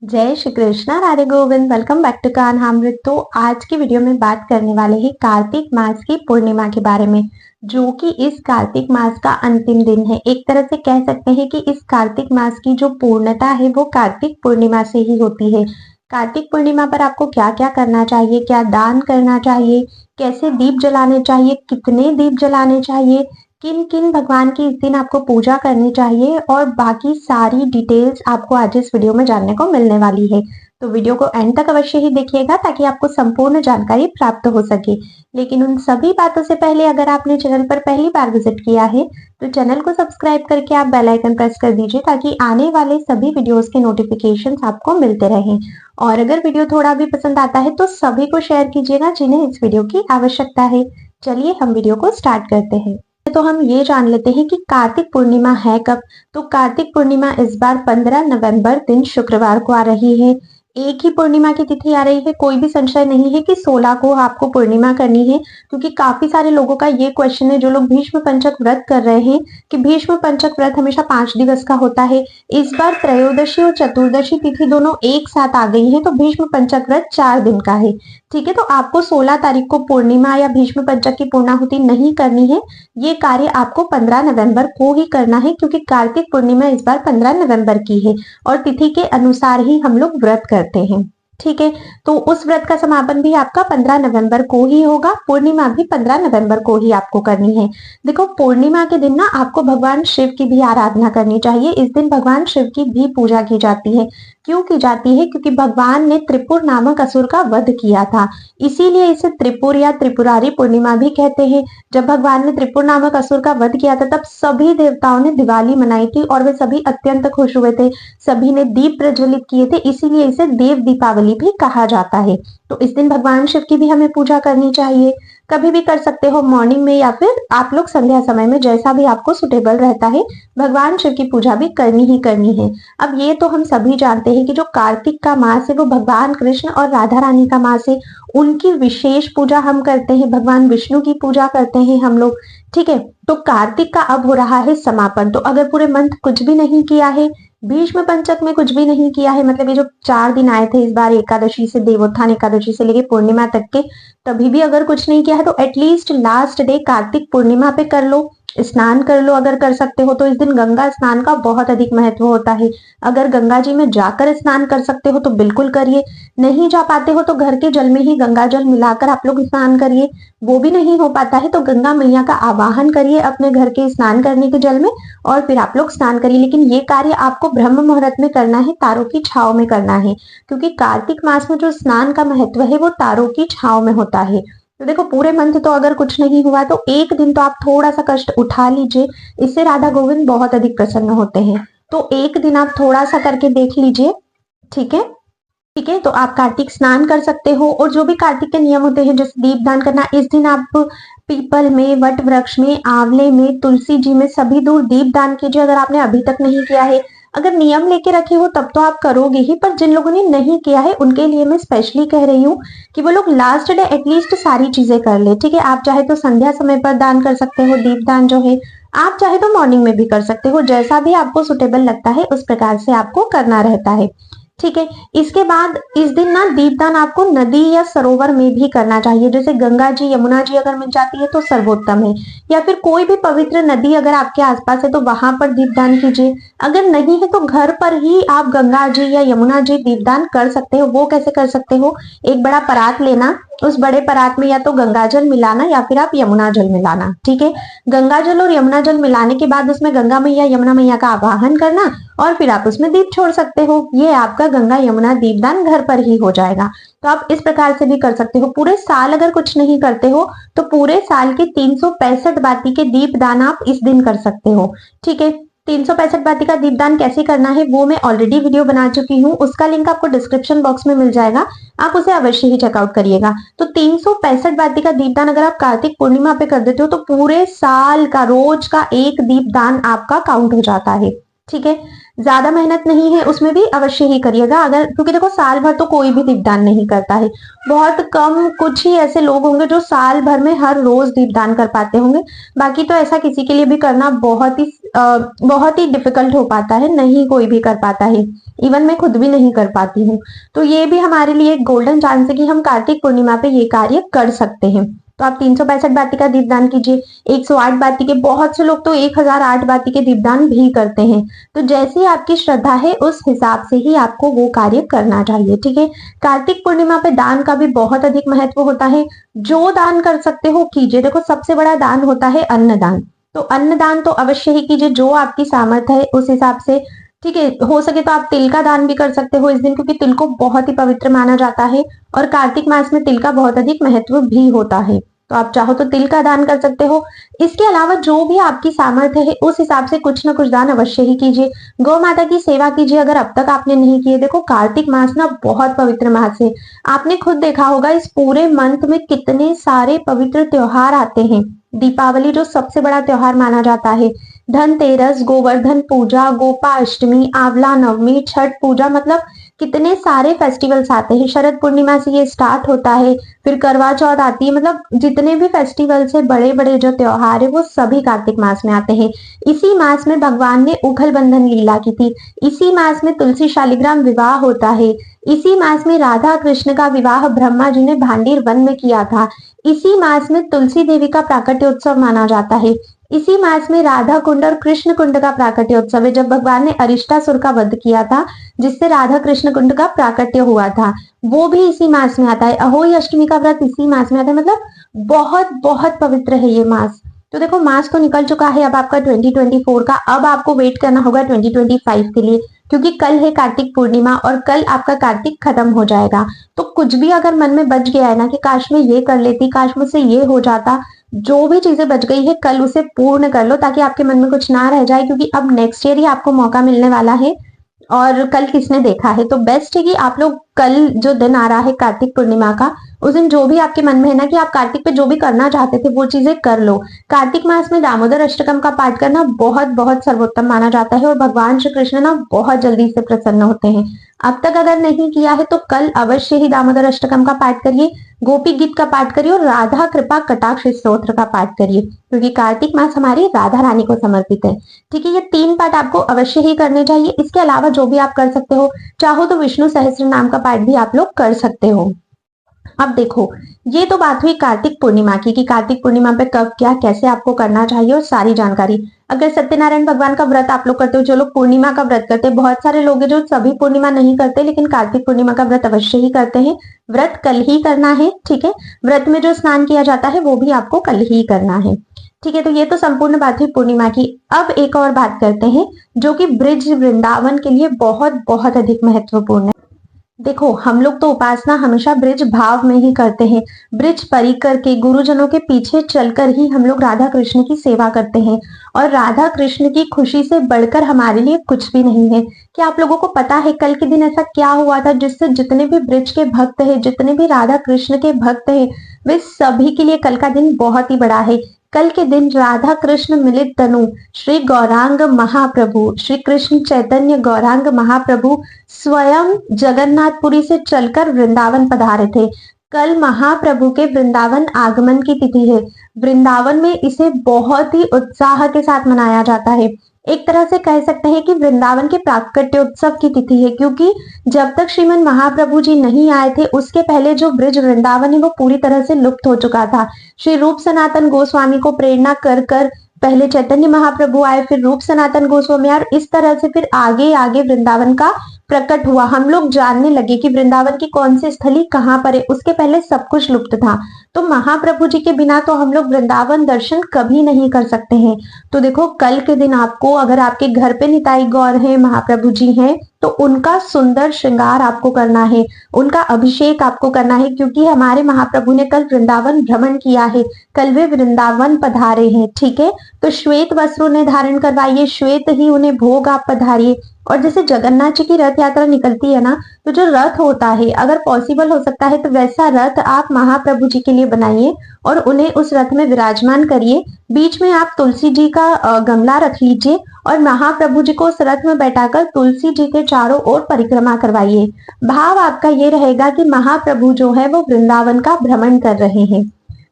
जय Shri Krishna, Radhe Govind. Welcome back to Kanhamrit. तो आज की वीडियो में बात करने वाले हैं कार्तिक मास की पूर्णिमा के बारे में, जो कि इस कार्तिक मास का अंतिम दिन है। एक तरह से कह सकते हैं कि इस कार्तिक मास की जो पूर्णता है वो कार्तिक पूर्णिमा से ही होती है। कार्तिक पूर्णिमा पर आपको क्या क्या करना चाहिए, क्या दान करना चाहिए, कैसे दीप जलाने चाहिए, कितने दीप जलाने चाहिए, किन किन भगवान की इस दिन आपको पूजा करनी चाहिए, और बाकी सारी डिटेल्स आपको आज इस वीडियो में जानने को मिलने वाली है। तो वीडियो को एंड तक अवश्य ही देखिएगा ताकि आपको संपूर्ण जानकारी प्राप्त हो सके। लेकिन उन सभी बातों से पहले अगर आपने चैनल पर पहली बार विजिट किया है तो चैनल को सब्सक्राइब करके आप बेल आइकन प्रेस कर दीजिए ताकि आने वाले सभी वीडियोस के नोटिफिकेशंस आपको मिलते रहें। और अगर वीडियो थोड़ा भी पसंद आता है तो सभी को शेयर कीजिएगा जिन्हें इस वीडियो की आवश्यकता है। चलिए हम वीडियो को स्टार्ट करते हैं। तो हम ये जान लेते हैं कि कार्तिक पूर्णिमा है कब। तो कार्तिक पूर्णिमा इस बार 15 नवंबर दिन शुक्रवार को आ रही है। एक ही पूर्णिमा की तिथि आ रही है, कोई भी संशय नहीं है कि 16 को आपको पूर्णिमा करनी है, क्योंकि काफी सारे लोगों का ये क्वेश्चन है जो लोग भीष्म पंचक व्रत कर रहे हैं कि भीष्म पंचक व्रत हमेशा 5 दिवस का होता है। इस बार त्रयोदशी और चतुर्दशी तिथि दोनों एक साथ आ गई है, तो भीष्म पंचक व्रत 4 दिन का है। ठीक है, तो आपको 16 तारीख को पूर्णिमा या भीष्म पंचक की पूर्णाहुति नहीं करनी है। ये कार्य आपको 15 नवंबर को ही करना है, क्योंकि कार्तिक पूर्णिमा इस बार 15 नवंबर की है और तिथि के अनुसार ही हम लोग व्रत करते हैं। ठीक है, तो उस व्रत का समापन भी आपका 15 नवंबर को ही होगा। पूर्णिमा भी 15 नवंबर को ही आपको करनी है। देखो, पूर्णिमा के दिन ना आपको भगवान शिव की भी आराधना करनी चाहिए। इस दिन भगवान शिव की भी पूजा की जाती है। क्यों की जाती है? क्योंकि भगवान ने त्रिपुर नामक असुर का वध किया था, इसीलिए इसे त्रिपुर या त्रिपुरारी पूर्णिमा भी कहते हैं। जब भगवान ने त्रिपुर नामक असुर का वध किया था तब सभी देवताओं ने दिवाली मनाई थी और वे सभी अत्यंत खुश हुए थे। सभी ने दीप प्रज्वलित किए थे, इसीलिए इसे देव दीपावली भी कहा जाता है। तो इस दिन भगवान शिव की भी हमें पूजा करनी चाहिए। कभी भी कर सकते हो, मॉर्निंग में या फिर आप लोग संध्या समय में, जैसा भी आपको सुटेबल रहता है। भगवान शिव की पूजा भी करनी ही करनी है। अब ये तो हम सभी जानते हैं कि जो कार्तिक का मास है वो भगवान कृष्ण और राधा रानी का मास है। उनकी विशेष पूजा हम करते हैं, भगवान विष्णु की पूजा करते हैं हम लोग। ठीक है, तो कार्तिक का अब हो रहा है समापन। तो अगर पूरे मंथ कुछ भी नहीं किया है, भीष्म पंचक में कुछ भी नहीं किया है, मतलब ये जो 4 दिन आए थे इस बार, एकादशी से, देवोत्थान एकादशी से लेके पूर्णिमा तक के, तभी भी अगर कुछ नहीं किया है तो at least last day Kartik Purnima पे कर लो, स्नान कर लो। अगर कर सकते हो तो इस दिन गंगा स्नान का बहुत अधिक महत्व होता है। अगर गंगा जी में जाकर स्नान कर सकते हो तो बिल्कुल करिए। नहीं जा पाते हो तो घर के जल में ही गंगा जल मिलाकर आप लोग स्नान करिए। वो भी नहीं हो पाता है तो गंगा मैया का आवाहन करिए अपने घर के स्नान करने के जल में और फिर आप लोग स्नान करिए। लेकिन ये कार्य आपको ब्रह्म मुहूर्त में करना है, तारों की छाव में करना है, क्योंकि कार्तिक मास में जो स्नान का महत्व है वो तारों की छाव में होता है। तो देखो, पूरे मंथ तो अगर कुछ नहीं हुआ तो एक दिन तो आप थोड़ा सा कष्ट उठा लीजिए, इससे राधा गोविंद बहुत अधिक प्रसन्न होते हैं। तो एक दिन आप थोड़ा सा करके देख लीजिए। ठीक है, ठीक है, तो आप कार्तिक स्नान कर सकते हो। और जो भी कार्तिक के नियम होते हैं, जैसे दीप दान करना, इस दिन आप पीपल में, वट वृक्ष में, आंवले में, तुलसी जी में सभी दूर दीप दान कीजिए अगर आपने अभी तक नहीं किया है। अगर नियम लेके रखे हो तब तो आप करोगे ही, पर जिन लोगों ने नहीं किया है उनके लिए मैं स्पेशली कह रही हूँ कि वो लोग लास्ट डे एटलीस्ट सारी चीजें कर ले। ठीक है, आप चाहे तो संध्या समय पर दान कर सकते हो, दीप दान जो है। आप चाहे तो मॉर्निंग में भी कर सकते हो, जैसा भी आपको सुटेबल लगता है उस प्रकार से आपको करना रहता है। ठीक है, इसके बाद इस दिन ना दीपदान आपको नदी या सरोवर में भी करना चाहिए। जैसे गंगा जी, यमुना जी अगर मिल जाती है तो सर्वोत्तम है, या फिर कोई भी पवित्र नदी अगर आपके आसपास है तो वहां पर दीपदान कीजिए। अगर नहीं है तो घर पर ही आप गंगा जी या यमुना जी दीपदान कर सकते हो। वो कैसे कर सकते हो? एक बड़ा परात लेना, उस बड़े परात में या तो गंगा जल मिलाना या फिर आप यमुना जल मिलाना। ठीक है, गंगा जल और यमुना जल मिलाने के बाद उसमें गंगा मैया, यमुना मैया का आवाहन करना और फिर आप उसमें दीप छोड़ सकते हो। ये आपका गंगा यमुना दीपदान घर पर ही हो जाएगा। तो आप इस प्रकार से भी कर सकते हो। पूरे साल अगर कुछ नहीं करते हो तो पूरे साल के 365 बाती के दीपदान आप इस दिन कर सकते हो। ठीक है, 365 बाती का दीपदान कैसे करना है वो मैं ऑलरेडी वीडियो बना चुकी हूँ, उसका लिंक आपको डिस्क्रिप्शन बॉक्स में मिल जाएगा, आप उसे अवश्य ही चेकआउट करिएगा। तो 365 बाती का दीपदान अगर आप कार्तिक पूर्णिमा पे कर देते हो तो पूरे साल का रोज का एक दीपदान आपका काउंट हो जाता है। ठीक है, ज्यादा मेहनत नहीं है उसमें भी अवश्य ही करिएगा। अगर क्योंकि देखो साल भर तो कोई भी दीपदान नहीं करता है, बहुत कम कुछ ही ऐसे लोग होंगे जो साल भर में हर रोज दीपदान कर पाते होंगे। बाकी तो ऐसा किसी के लिए भी करना बहुत ही डिफिकल्ट हो पाता है, नहीं कोई भी कर पाता है। इवन मैं खुद भी नहीं कर पाती हूँ। तो ये भी हमारे लिए एक गोल्डन चांस है कि हम कार्तिक पूर्णिमा पे ये कार्य कर सकते हैं। तो आप 365 बाती का दीपदान कीजिए, 108 बाती के, बहुत से लोग तो 1008 बाती के दीपदान भी करते हैं। तो जैसी आपकी श्रद्धा है उस हिसाब से ही आपको वो कार्य करना चाहिए, ठीक है। कार्तिक पूर्णिमा पे दान का भी बहुत अधिक महत्व होता है। जो दान कर सकते हो कीजिए। देखो सबसे बड़ा दान होता है अन्नदान, तो अन्नदान तो अवश्य ही कीजिए जो आपकी सामर्थ्य है उस हिसाब से, ठीक है। हो सके तो आप तिल का दान भी कर सकते हो इस दिन, क्योंकि तिल को बहुत ही पवित्र माना जाता है और कार्तिक मास में तिल का बहुत अधिक महत्व भी होता है। तो आप चाहो तो तिल का दान कर सकते हो। इसके अलावा जो भी आपकी सामर्थ्य है उस हिसाब से कुछ ना कुछ दान अवश्य ही कीजिए। गौ माता की सेवा कीजिए अगर अब तक आपने नहीं की है। देखो कार्तिक मास ना बहुत पवित्र मास है। आपने खुद देखा होगा इस पूरे मंथ में कितने सारे पवित्र त्योहार आते हैं। दीपावली जो सबसे बड़ा त्योहार माना जाता है, धनतेरस, गोवर्धन पूजा, गोपाष्टमी, आंवला नवमी, छठ पूजा, मतलब कितने सारे फेस्टिवल्स आते हैं। शरद पूर्णिमा से ये स्टार्ट होता है, फिर करवा चौथ आती है, मतलब जितने भी फेस्टिवल्स है, बड़े बड़े जो त्योहार है वो सभी कार्तिक मास में आते हैं। इसी मास में भगवान ने उखल बंधन लीला की थी। इसी मास में तुलसी शालिग्राम विवाह होता है। इसी मास में राधा कृष्ण का विवाह ब्रह्मा जी ने भांडीर वन में किया था। इसी मास में तुलसी देवी का प्राकट्योत्सव माना जाता है। इसी मास में राधा कुंड और कृष्ण कुंड का प्राकट्योत्सव है, जब भगवान ने अरिष्टासुर का वध किया था, जिससे राधा कृष्ण कुंड का प्राकट्य हुआ था, वो भी इसी मास में आता है। अहोई अष्टमी का व्रत इसी मास में आता है। मतलब बहुत बहुत पवित्र है ये मास। तो देखो मास तो निकल चुका है अब आपका 2024 का, अब आपको वेट करना होगा 2025 के लिए, क्योंकि कल है कार्तिक पूर्णिमा और कल आपका कार्तिक खत्म हो जाएगा। तो कुछ भी अगर मन में बच गया है ना कि काश मैं ये कर लेती, काश मुझसे ये हो जाता, जो भी चीजें बच गई है कल उसे पूर्ण कर लो, ताकि आपके मन में कुछ ना रह जाए, क्योंकि अब नेक्स्ट ईयर ही आपको मौका मिलने वाला है। और कल किसने देखा है, तो बेस्ट है कि आप लोग कल जो दिन आ रहा है कार्तिक पूर्णिमा का, उस दिन जो भी आपके मन में है ना कि आप कार्तिक पे जो भी करना चाहते थे वो चीजें कर लो। कार्तिक मास में दामोदर अष्टकम का पाठ करना बहुत बहुत सर्वोत्तम माना जाता है और भगवान श्री कृष्ण ना बहुत जल्दी से प्रसन्न होते हैं। अब तक अगर नहीं किया है तो कल अवश्य ही दामोदर अष्टकम का पाठ करिए, गोपी गीत का पाठ करिए और राधा कृपा कटाक्ष स्तोत्र का पाठ करिए, क्योंकि कार्तिक मास हमारी राधा रानी को समर्पित है, ठीक है। ये 3 पाठ आपको अवश्य ही करने चाहिए। इसके अलावा जो भी आप कर सकते हो, चाहो तो विष्णु सहस्त्र नाम का पाठ भी आप लोग कर सकते हो। अब देखो ये तो बात हुई कार्तिक पूर्णिमा की कि कार्तिक पूर्णिमा पे कब क्या कैसे आपको करना चाहिए और सारी जानकारी। अगर सत्यनारायण भगवान का व्रत आप लोग करते हो, जो लोग पूर्णिमा का व्रत करते हैं, बहुत सारे लोग हैं जो सभी पूर्णिमा नहीं करते लेकिन कार्तिक पूर्णिमा का व्रत अवश्य ही करते हैं। व्रत कल ही करना है, ठीक है। व्रत में जो स्नान किया जाता है वो भी आपको कल ही करना है, ठीक है। तो ये तो संपूर्ण बात हुई पूर्णिमा की। अब एक और बात करते हैं जो कि ब्रिज वृंदावन के लिए बहुत बहुत अधिक महत्वपूर्ण है। देखो हम लोग तो उपासना हमेशा ब्रिज भाव में ही करते हैं। ब्रिज परिकर के गुरुजनों के पीछे चलकर ही हम लोग राधा कृष्ण की सेवा करते हैं और राधा कृष्ण की खुशी से बढ़कर हमारे लिए कुछ भी नहीं है। क्या आप लोगों को पता है कल के दिन ऐसा क्या हुआ था जिससे जितने भी ब्रिज के भक्त हैं, जितने भी राधा कृष्ण के भक्त हैं, वे सभी के लिए कल का दिन बहुत ही बड़ा है। कल के दिन राधा कृष्ण मिलित तनु श्री गौरांग महाप्रभु, श्री कृष्ण चैतन्य गौरांग महाप्रभु स्वयं जगन्नाथपुरी से चलकर वृंदावन पधारे थे। कल महाप्रभु के वृंदावन आगमन की तिथि है। वृंदावन में इसे बहुत ही उत्साह के साथ मनाया जाता है। एक तरह से कह सकते हैं कि वृंदावन के प्राकट्योत्सव की तिथि है, क्योंकि जब तक श्रीमन महाप्रभु जी नहीं आए थे उसके पहले जो ब्रिज वृंदावन है वो पूरी तरह से लुप्त हो चुका था। श्री रूप सनातन गोस्वामी को प्रेरणा कर कर पहले चैतन्य महाप्रभु आए, फिर रूप सनातन गोस्वामी आए, और इस तरह से फिर आगे आगे वृंदावन का प्रकट हुआ। हम लोग जानने लगे कि वृंदावन की कौन सी स्थली कहाँ पर है। उसके पहले सब कुछ लुप्त था। तो महाप्रभु जी के बिना तो हम लोग वृंदावन दर्शन कभी नहीं कर सकते हैं। तो देखो कल के दिन आपको, अगर आपके घर पे निताई गौर है, महाप्रभु जी हैं, तो उनका सुंदर श्रृंगार आपको करना है, उनका अभिषेक आपको करना है, क्योंकि हमारे महाप्रभु ने कल वृंदावन भ्रमण किया है, कल वे वृंदावन पधारे हैं, ठीक है। तो श्वेत वस्त्र उन्हें धारण करवाइए, श्वेत ही उन्हें भोग आप पधारिए। और जैसे जगन्नाथ जी की रथ यात्रा निकलती है ना, तो जो रथ होता है, अगर पॉसिबल हो सकता है तो वैसा रथ आप महाप्रभु जी के लिए बनाइए और उन्हें उस रथ में विराजमान करिए। बीच में आप तुलसी जी का गमला रख लीजिए और महाप्रभु जी को उस रथ में बैठाकर तुलसी जी के चारों ओर परिक्रमा करवाइए। भाव आपका ये रहेगा कि महाप्रभु जो है वो वृंदावन का भ्रमण कर रहे हैं।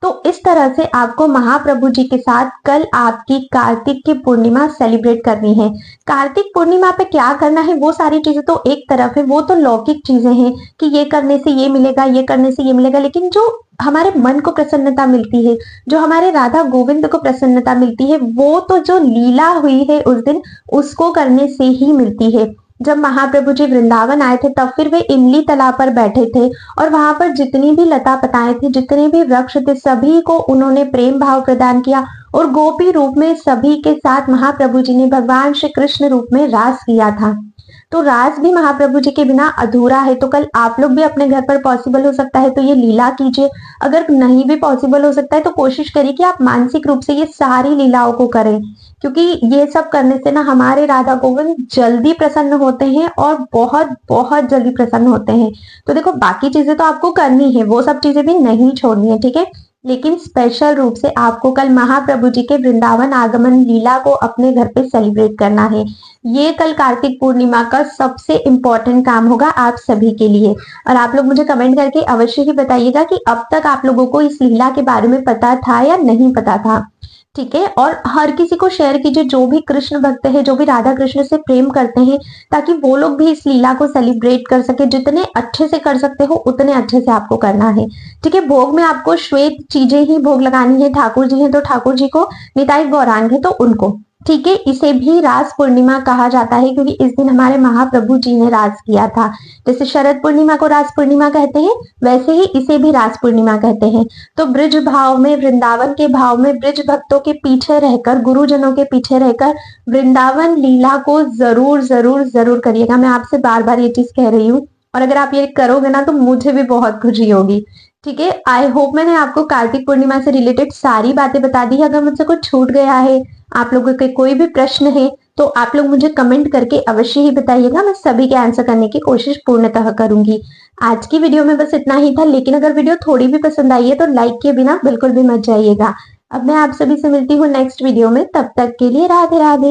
तो इस तरह से आपको महाप्रभु जी के साथ कल आपकी कार्तिक की पूर्णिमा सेलिब्रेट करनी है। कार्तिक पूर्णिमा पे क्या करना है वो सारी चीजें तो एक तरफ है, वो तो लौकिक चीजें हैं कि ये करने से ये मिलेगा, ये करने से ये मिलेगा, लेकिन जो हमारे मन को प्रसन्नता मिलती है, जो हमारे राधा गोविंद को प्रसन्नता मिलती है, वो तो जो लीला हुई है उस दिन उसको करने से ही मिलती है। जब महाप्रभु जी वृंदावन आए थे तब फिर वे इमली तालाब पर बैठे थे और वहां पर जितनी भी लता पताएं थी, जितने भी वृक्ष थे, सभी को उन्होंने प्रेम भाव प्रदान किया और गोपी रूप में सभी के साथ महाप्रभु जी ने भगवान श्री कृष्ण रूप में रास किया था। तो रास भी महाप्रभु जी के बिना अधूरा है। तो कल आप लोग भी अपने घर पर पॉसिबल हो सकता है तो ये लीला कीजिए। अगर नहीं भी पॉसिबल हो सकता है तो कोशिश करिए कि आप मानसिक रूप से ये सारी लीलाओं को करें, क्योंकि ये सब करने से ना हमारे राधा गोविंद जल्दी प्रसन्न होते हैं और बहुत बहुत जल्दी प्रसन्न होते हैं। तो देखो, बाकी चीजें तो आपको करनी है, वो सब चीजें भी नहीं छोड़नी है, ठीक है, लेकिन स्पेशल रूप से आपको कल महाप्रभु जी के वृंदावन आगमन लीला को अपने घर पे सेलिब्रेट करना है। ये कल कार्तिक पूर्णिमा का सबसे इंपॉर्टेंट काम होगा आप सभी के लिए। और आप लोग मुझे कमेंट करके अवश्य ही बताइएगा कि अब तक आप लोगों को इस लीला के बारे में पता था या नहीं पता था, ठीक है। और हर किसी को शेयर कीजिए, जो भी कृष्ण भक्त है, जो भी राधा कृष्ण से प्रेम करते हैं, ताकि वो लोग भी इस लीला को सेलिब्रेट कर सके। जितने अच्छे से कर सकते हो उतने अच्छे से आपको करना है, ठीक है। भोग में आपको श्वेत चीजें ही भोग लगानी है। ठाकुर जी हैं तो ठाकुर जी को, निताई गौरांग है तो उनको, ठीक है। इसे भी रास पूर्णिमा कहा जाता है क्योंकि इस दिन हमारे महाप्रभु जी ने रास किया था। जैसे शरद पूर्णिमा को रास पूर्णिमा कहते हैं, वैसे ही इसे भी रास पूर्णिमा कहते हैं। तो ब्रिज भाव में, वृंदावन के भाव में, ब्रिज भक्तों के पीछे रहकर, गुरुजनों के पीछे रहकर वृंदावन लीला को जरूर जरूर जरूर करिएगा। मैं आपसे बार बार ये चीज कह रही हूँ और अगर आप ये करोगे ना तो मुझे भी बहुत खुशी होगी, ठीक है। आई होप मैंने आपको कार्तिक पूर्णिमा से रिलेटेड सारी बातें बता दी है। अगर मुझसे कुछ छूट गया है, आप लोगों के कोई भी प्रश्न है, तो आप लोग मुझे कमेंट करके अवश्य ही बताइएगा। मैं सभी के आंसर करने की कोशिश पूर्णतः करूंगी। आज की वीडियो में बस इतना ही था, लेकिन अगर वीडियो थोड़ी भी पसंद आई है तो लाइक किए बिना बिल्कुल भी मत जाइएगा। अब मैं आप सभी से मिलती हूँ नेक्स्ट वीडियो में, तब तक के लिए राधे राधे।